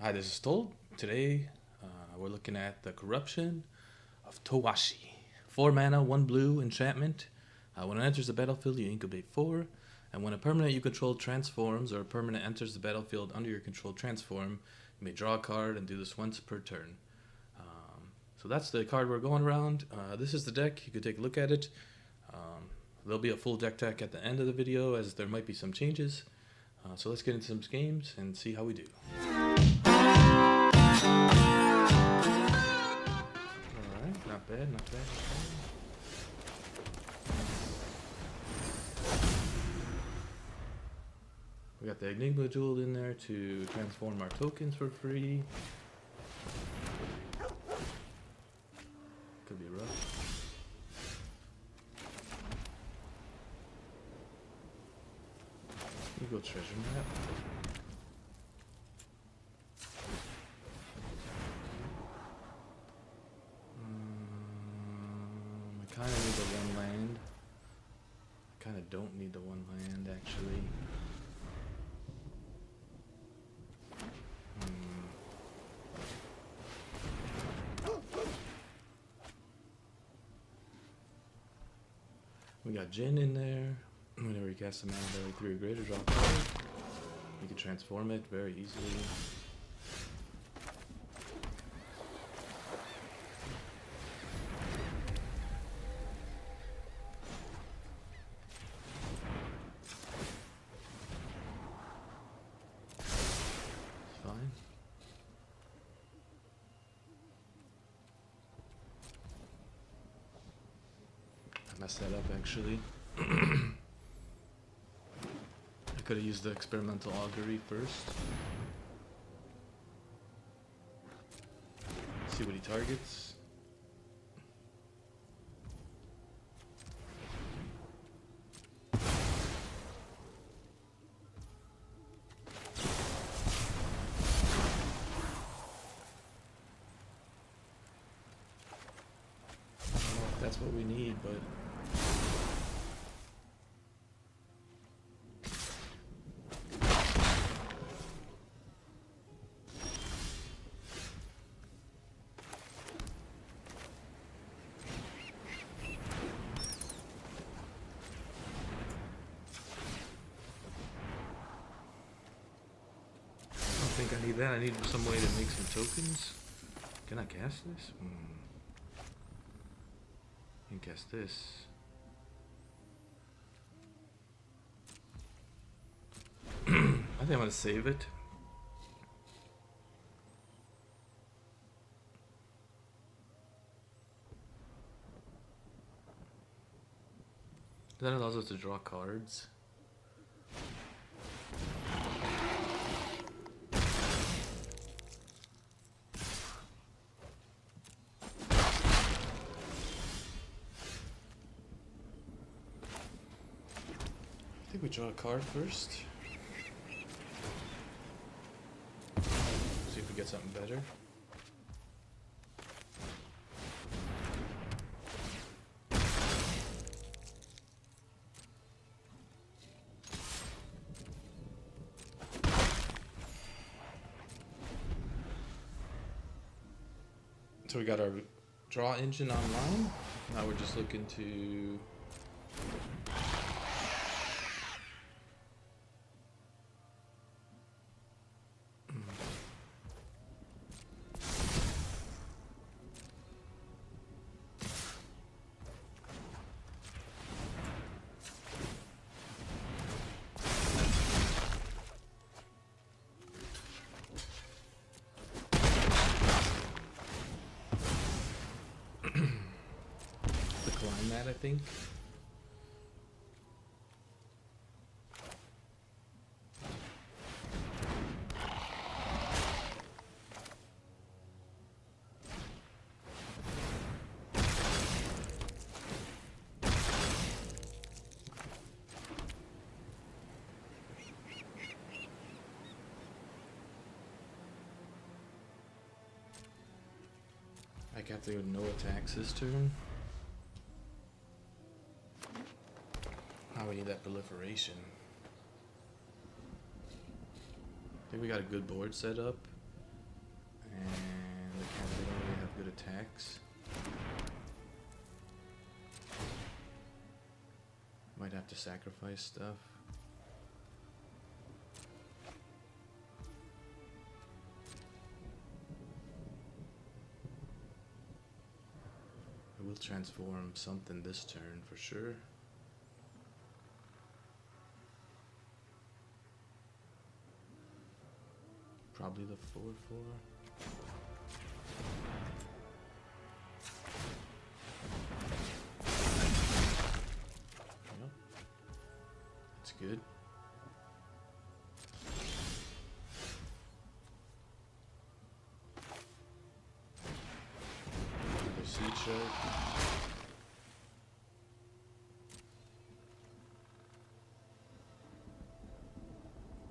Hi, this is Told. Today, we're looking at the Corruption of Towashi. 4 mana, 1 blue enchantment. When it enters the battlefield, you incubate 4. And when a permanent you control transforms or a permanent enters the battlefield under your control transform, you may draw a card and do this once per turn. So that's the card we're going around. This is the deck. You can take a look at it. There'll be a full deck tech at the end of the video as there might be some changes. So let's get into some games and see how we do. Alright, not bad, not bad, not bad. We got the Enigma Jewel in there to transform our tokens for free. Could be rough. We go treasure map. I kind of need the 1 land. I kind of don't need the 1 land actually. We got Jin in there. Whenever you cast a mana value 3 or greater, draw a card. You can transform it very easily. It's fine. I messed that up actually. I could have used the experimental augury first. See what he targets. I don't know if that's what we need, but I think I need that. I need some way to make some tokens. Can I cast this? I can cast this. I think I'm gonna save it. That allows us to draw cards. I think we draw a card first. See if we get something better. So we got our draw engine online. Now we're just looking to decline that, I think. I got the no attacks this turn. Now we need that proliferation. I think we got a good board set up. And the cat they don't really have good attacks. Might have to sacrifice stuff. I will transform something this turn for sure. Probably the 4/4. Yep. That's good. The seed shark.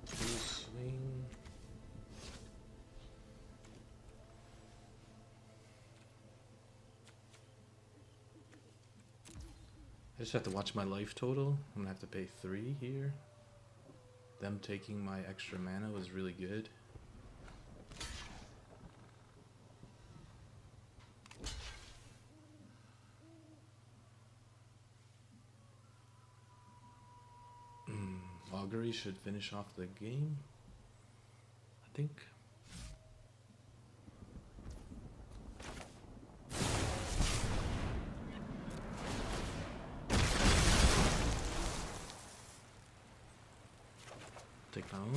Swing. I just have to watch my life total. I'm gonna have to pay 3 here. Them taking my extra mana was really good. Augury should finish off the game, I think. Take my own.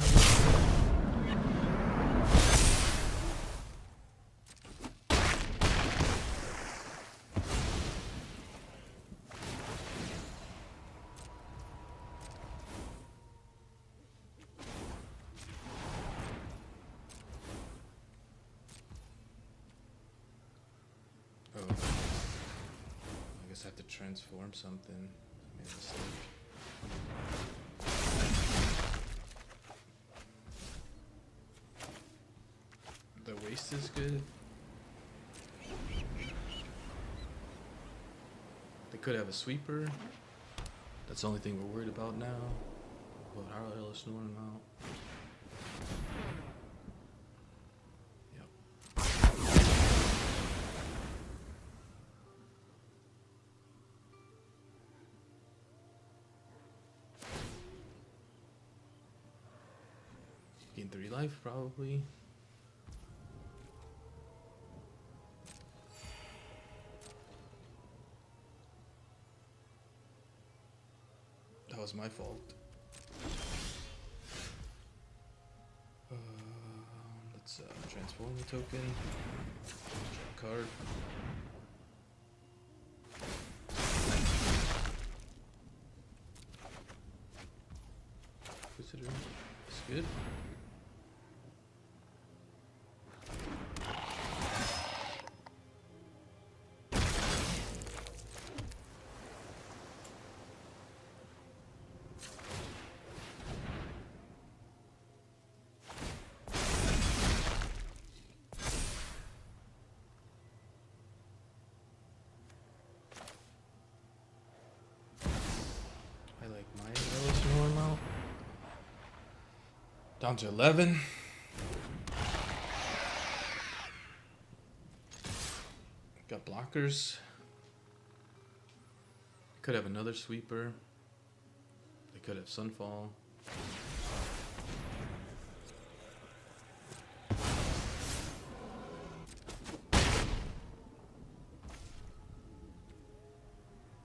Oh, I guess I have to transform something. I made a mistake. The waste is good. They could have a sweeper. That's the only thing we're worried about now. But our LS Norm out. Gain 3 life, probably. That was my fault. Let's transform the token. Draw a card. Consider it's good. I like my LS Norm out. Down to 11. Got blockers. Could have another sweeper. They could have Sunfall.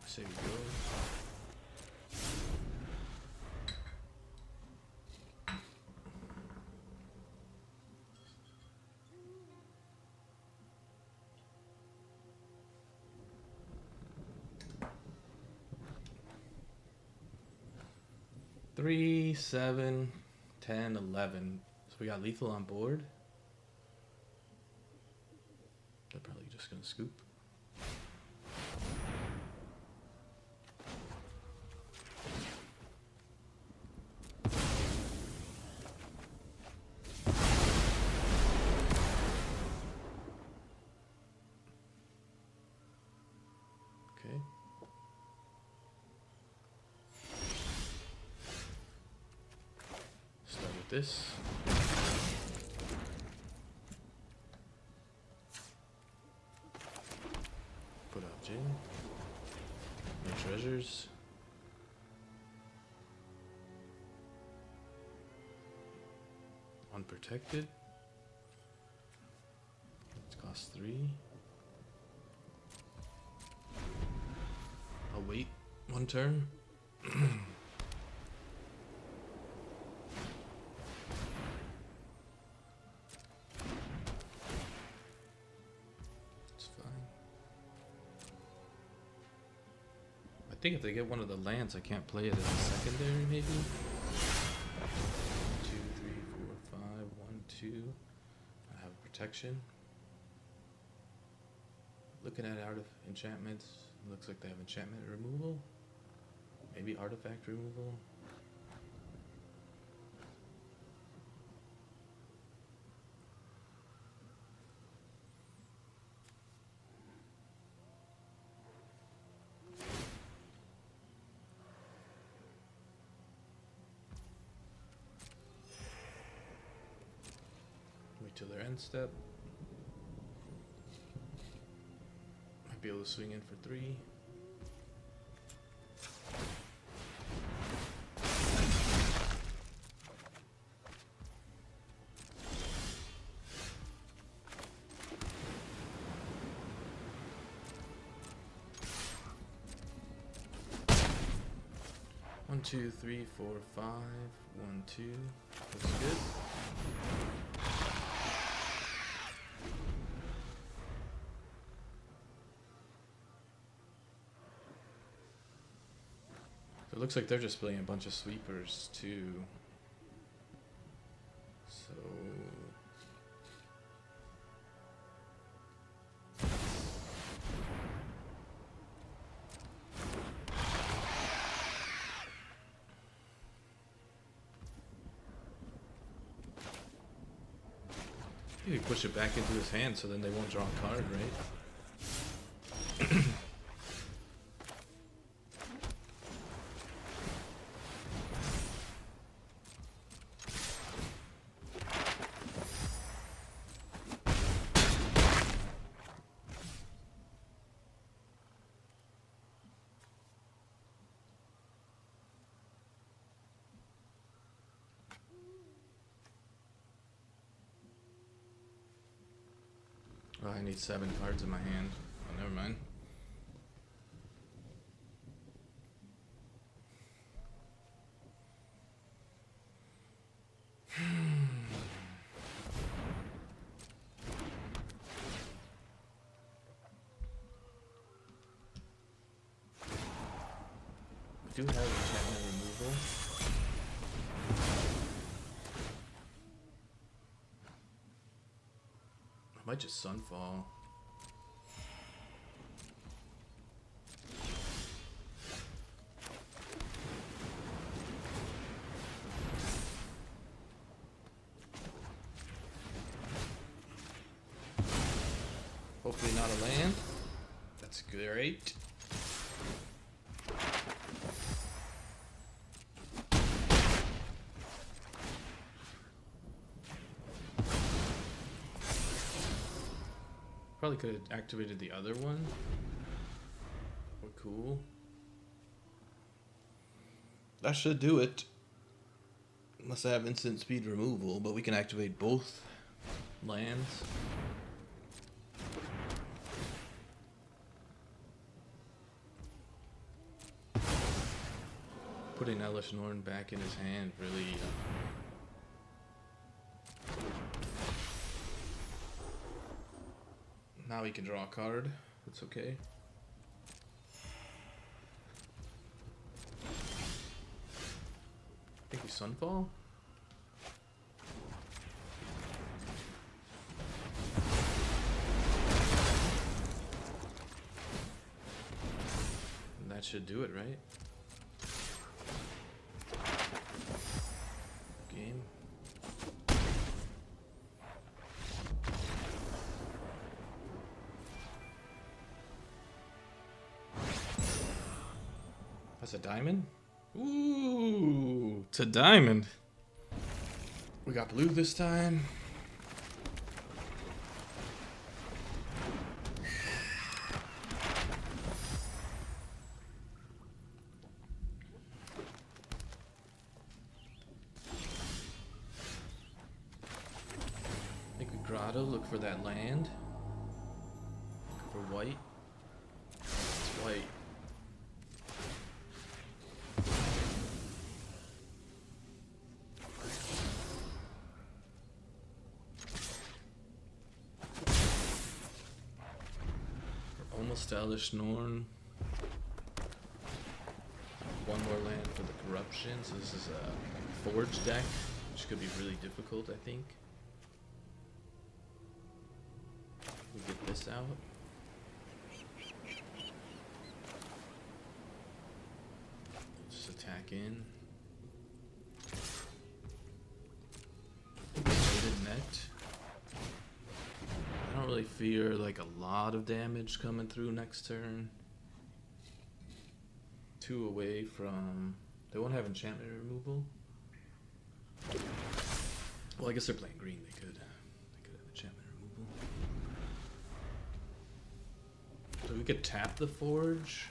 Say we go. Three, 7, 10, 11. So we got lethal on board. They're probably just gonna scoop. Okay. Start with this. Gin. No treasures. Unprotected. It's cost 3. I'll wait 1 turn. It's fine. I think if they get one of the lands, I can't play it as a secondary, maybe. 2, 3, 4, 5, 1, 2. I have protection. Looking at art of enchantments, looks like they have enchantment removal. Maybe artifact removal. Wait till their end step. Might be able to swing in for 3. One, 2, 3, 4, 5. 1, 2. Looks good. It looks like they're just playing a bunch of sweepers too. So you can push it back into his hand so then they won't draw a card, right? Oh, I need 7 cards in my hand. Oh, never mind. I do have enchantment removal. I might just Sunfall. Hopefully not a land. That's great. Probably could have activated the other one. We're cool. That should do it. Unless I have instant speed removal, but we can activate both lands. Putting Elish Norn back in his hand really now he can draw a card. That's okay. I think we Sunfall. And that should do it, right? Game. That's a diamond? Ooh, it's a diamond. We got blue this time. grotto, look for that land. Look for white. It's white. We're almost to Elish Norn. One more land for the corruption, so this is a forge deck, which could be really difficult, I think. We get this out. Just attack in. Net. I don't really fear like a lot of damage coming through next turn. 2 away from... They won't have enchantment removal. Well, I guess they're playing green. They could have enchantment removal. So we could tap the forge.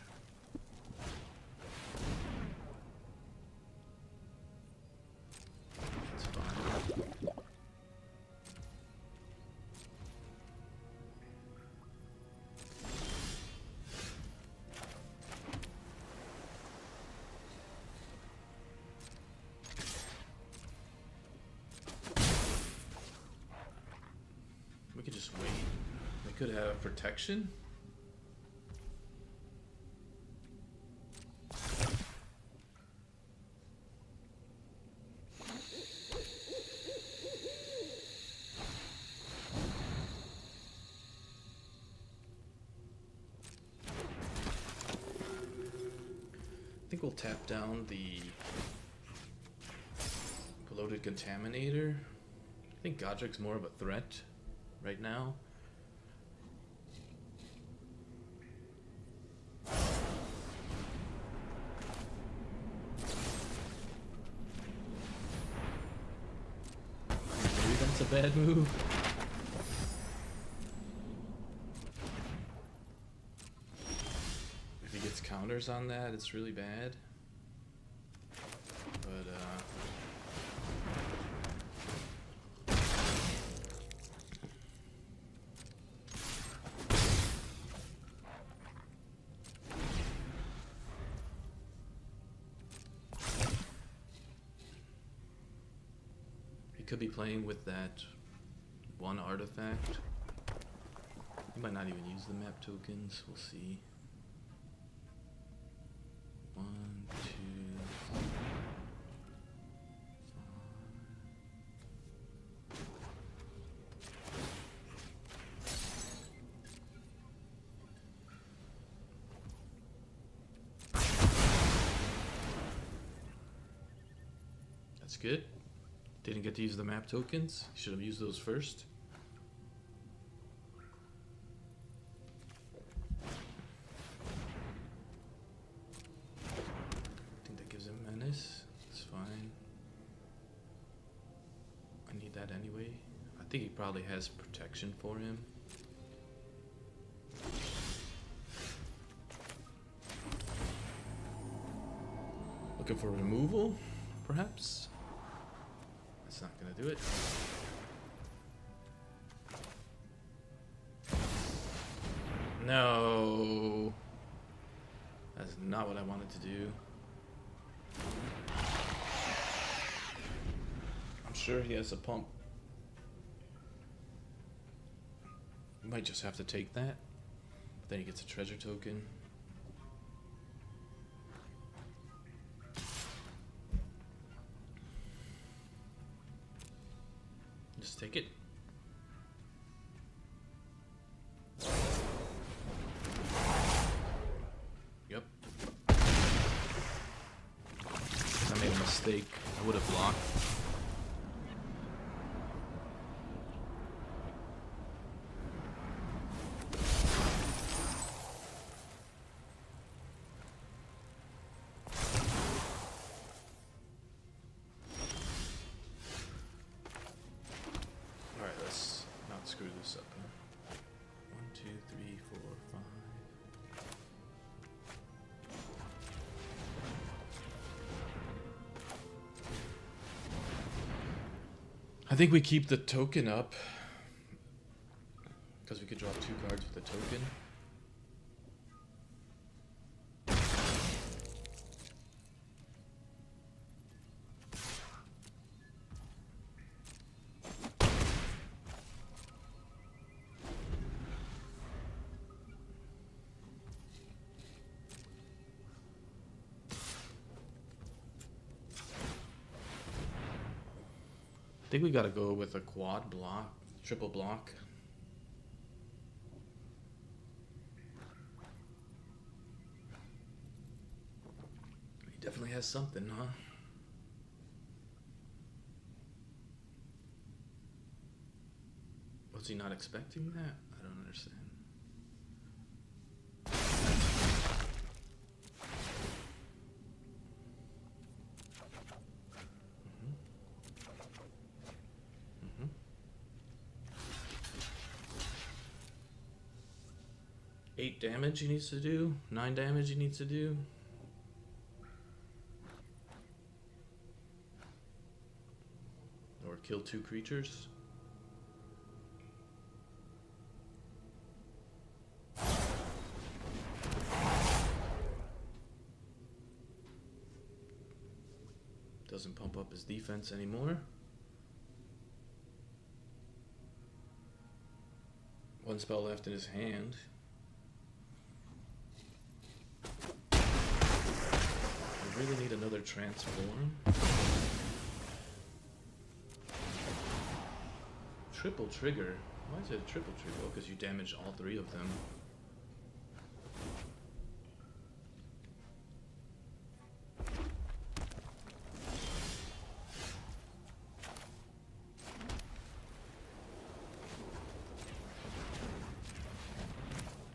That's fine. We could just wait. They could have protection. I think we'll tap down the Bloated Contaminator. I think Godric's more of a threat right now. Maybe that's a bad move. If he gets counters on that, it's really bad. But could be playing with that one artifact. He might not even use the map tokens. We'll see. 1, 2, 5. That's good. Didn't get to use the map tokens. Should have used those first. I think that gives him menace. It's fine. I need that anyway. I think he probably has protection for him. Looking for removal, perhaps? That's not gonna do it. No. That's not what I wanted to do. I'm sure he has a pump. We might just have to take that. Then he gets a treasure token. Just take it. Yep. I made a mistake. I would have blocked. Screw this up, huh? 1, 2, 3, 4, 5. I think we keep the token up Because we could draw 2 cards with a token. I think we gotta go with a quad block, triple block. He definitely has something, huh? Was he not expecting that? I don't understand. Mm-hmm. 8 damage he needs to do, 9 damage he needs to do. Or kill 2 creatures. Doesn't pump up his defense anymore. 1 spell left in his hand. I really need another transform. Triple trigger. Why is it a triple trigger? Oh, because you damage all 3 of them.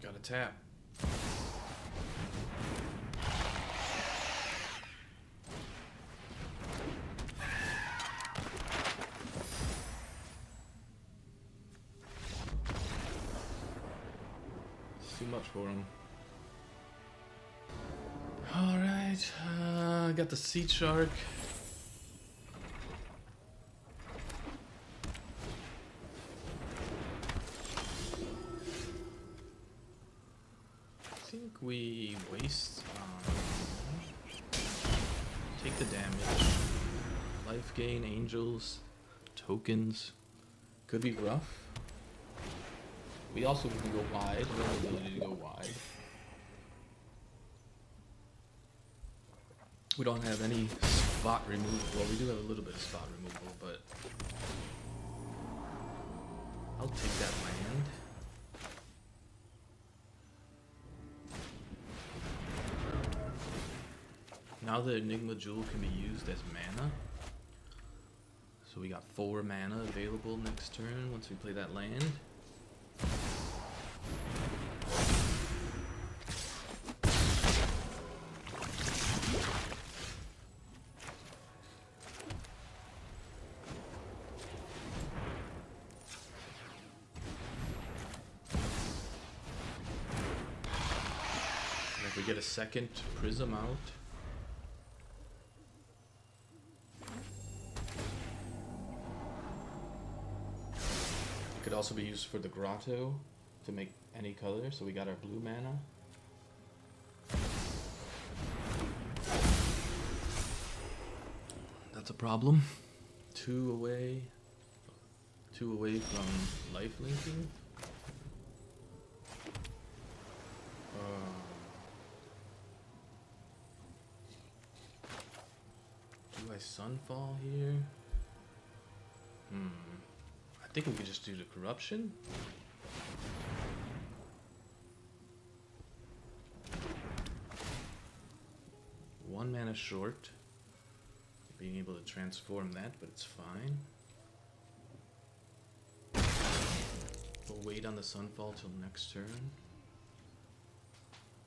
Gotta tap. Too much for him. Alright, got the Sea Shark. I think we waste, take the damage. Life gain, angels, tokens. Could be rough. We also can go wide. We have the ability to go wide. We don't have any spot removal. Well, we do have a little bit of spot removal, but I'll take that land. Now the Enigma Jewel can be used as mana. So we got 4 mana available next turn once we play that land. And if we get a second prism out, could also be used for the grotto to make any color, so we got our blue mana. That's a problem. 2 away from life linking. Do I Sunfall here? I think we could just do the Corruption. One mana short. Being able to transform that, but it's fine. We'll wait on the Sunfall till next turn.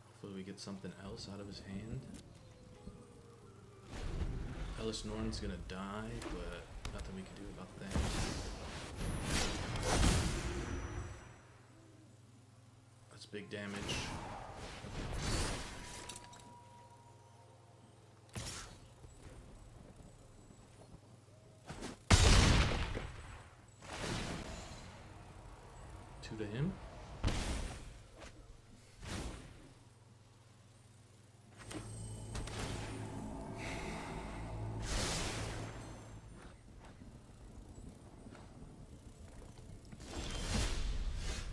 Hopefully we get something else out of his hand. Ellis Norn's gonna die, but nothing we can do about that. That's big damage. 2 to him.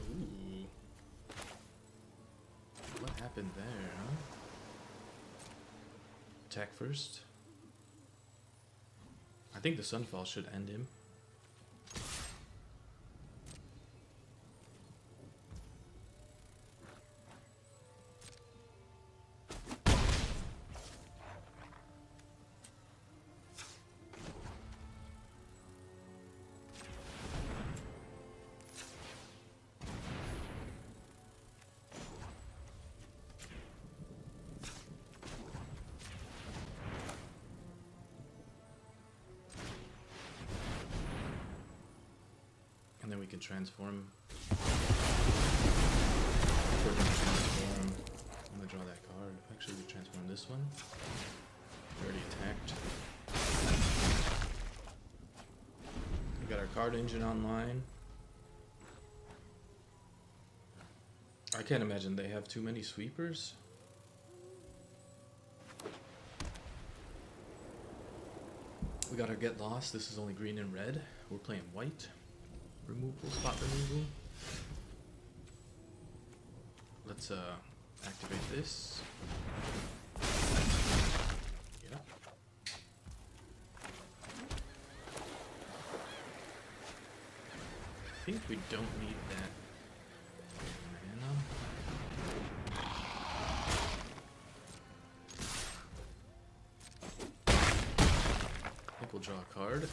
Ooh. What happened there, huh? Attack first. I think the Sunfall should end him. And then we can transform. I'm gonna draw that card. Actually, we transform this one. We already attacked. We got our card engine online. I can't imagine they have too many sweepers. We got our Get Lost. This is only green and red. We're playing white. Removal, spot removal. Let's activate this. Yeah. I think we don't need that mana. I think we'll draw a card.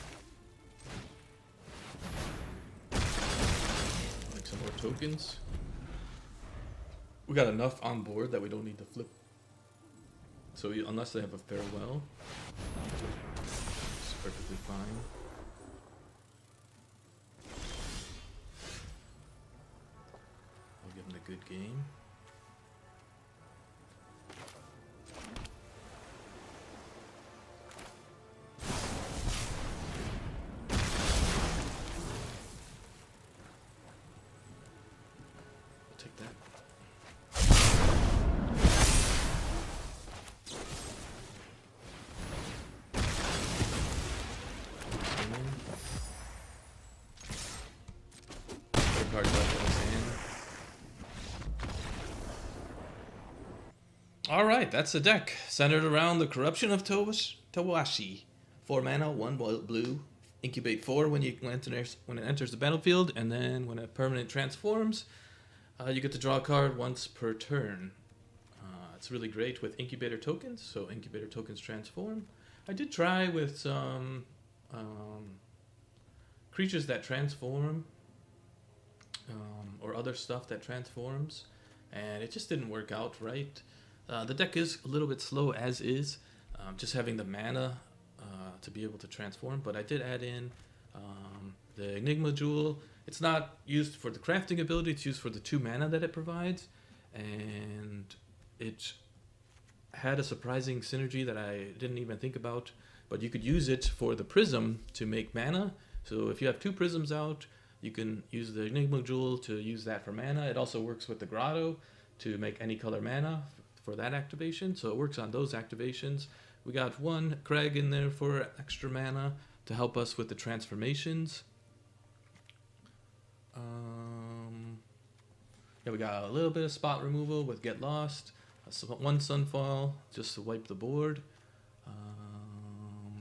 Some more tokens. We got enough on board that we don't need to flip. So unless they have a farewell, it's perfectly fine. I'll give them a good game. Take that. Cards left in his hand. Alright, that's the deck. Centered around the Corruption of Towashi. 4 mana, 1 blue. Incubate 4 when it enters the battlefield, and then when a permanent transforms, you get to draw a card once per turn. It's really great with incubator tokens, so incubator tokens transform. I did try with some creatures that transform, or other stuff that transforms, and it just didn't work out right. The deck is a little bit slow as is, just having the mana to be able to transform, but I did add in the Enigma Jewel. It's not used for the crafting ability, it's used for the 2 mana that it provides, and it had a surprising synergy that I didn't even think about, but you could use it for the Prism to make mana. So if you have 2 Prisms out, you can use the Enigma Jewel to use that for mana. It also works with the Grotto to make any color mana for that activation, so it works on those activations. We got 1 Craig in there for extra mana to help us with the transformations. Yeah, we got a little bit of spot removal with Get Lost, 1 Sunfall just to wipe the board,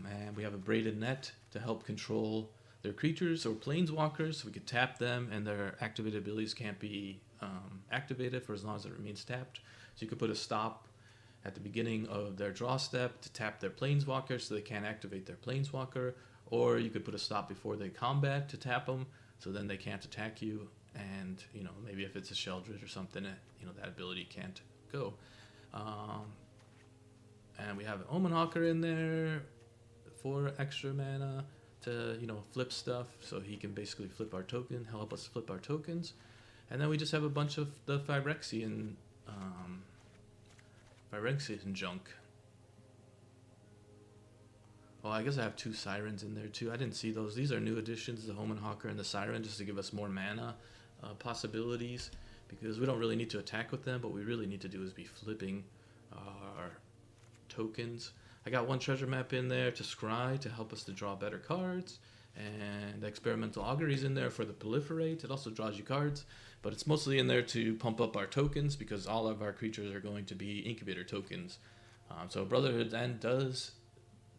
and we have a Braided Net to help control their creatures or planeswalkers, so we could tap them and their activated abilities can't be activated for as long as it remains tapped. So you could put a stop at the beginning of their draw step to tap their planeswalker so they can't activate their planeswalker, or you could put a stop before they combat to tap them so then they can't attack you, and maybe if it's a Sheldred or something, that ability can't go. And we have an Omenhawker in there for extra mana to flip stuff, so he can basically flip our token, help us flip our tokens. And then we just have a bunch of the Phyrexian junk. Well, I guess I have 2 Sirens in there too. I didn't see those. These are new additions, the Omenhawker and the Siren, just to give us more mana. possibilities, because we don't really need to attack with them. What we really need to do is be flipping our tokens. I got one treasure map in there to scry to help us to draw better cards, and experimental auguries in there for the proliferate. It also draws you cards, but it's mostly in there to pump up our tokens, because all of our creatures are going to be incubator tokens. So Brotherhood's End does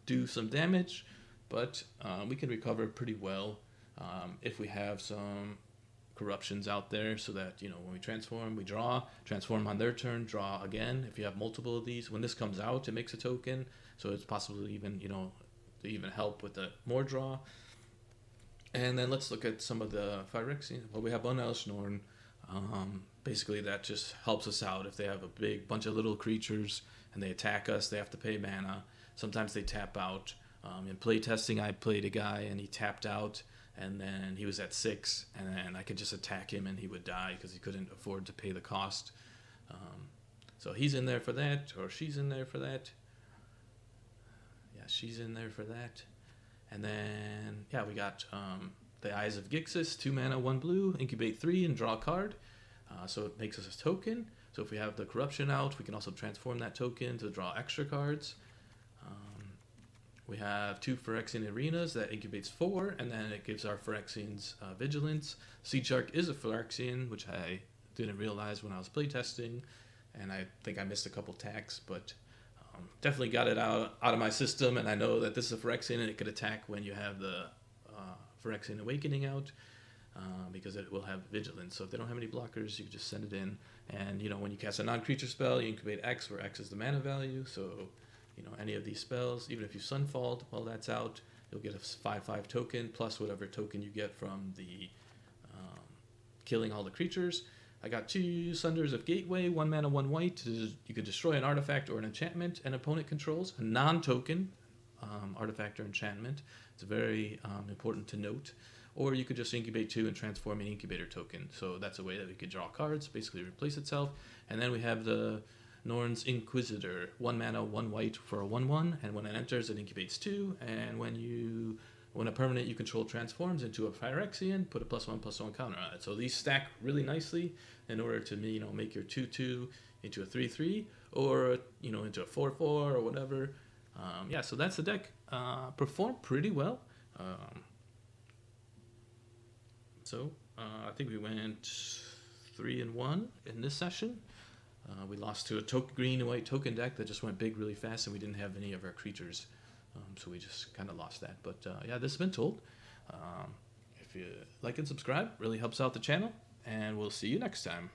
do some damage, but we can recover pretty well if we have some corruptions out there, so that, you know, when we transform, we draw, transform on their turn, draw again. If you have multiple of these, when this comes out, it makes a token, so it's possible even, you know, to even help with the more draw. And then let's look at some of the Phyrexian. Well, we have Unleashed Norn. Basically, that just helps us out. If they have a big bunch of little creatures and they attack us, they have to pay mana. Sometimes they tap out. In playtesting, I played a guy and he tapped out, and then he was at 6, and then I could just attack him and he would die because he couldn't afford to pay the cost. So he's in there for that, or she's in there for that. Yeah, she's in there for that. And then, yeah, we got the Eyes of Gixis, 2 mana, 1 blue, incubate 3 and draw a card. So it makes us a token. So if we have the Corruption out, we can also transform that token to draw extra cards. We have 2 Phyrexian Arenas that incubates 4, and then it gives our Phyrexians Vigilance. Siege Shark is a Phyrexian, which I didn't realize when I was playtesting, and I think I missed a couple attacks, but definitely got it out of my system, and I know that this is a Phyrexian, and it could attack when you have the Phyrexian Awakening out, because it will have Vigilance. So if they don't have any blockers, you can just send it in, and, you know, when you cast a non-creature spell, you incubate X, where X is the mana value, so, you know, any of these spells, even if you Sunfall while that's out, you'll get a 5/5 token, plus whatever token you get from the killing all the creatures. I got 2 Sunders of Gateway, 1 mana, 1 white. You could destroy an artifact or an enchantment an opponent controls, a non-token artifact or enchantment. It's very important to note. Or you could just incubate 2 and transform an incubator token. So that's a way that we could draw cards, basically replace itself. And then we have the Norn's Inquisitor, 1 mana, 1 white for a 1/1, and when it enters, it incubates 2, and when a permanent you control transforms into a Phyrexian, put a +1/+1 counter on it. So these stack really nicely in order to, you know, make your 2/2 into a 3/3, or, you know, into a 4/4 or whatever. Yeah, so that's the deck. Performed pretty well. I think we went 3-1 in this session. We lost to a green and white token deck that just went big really fast, and we didn't have any of our creatures, so we just kind of lost that. But yeah, this has been told. If you like and subscribe, really helps out the channel, and we'll see you next time.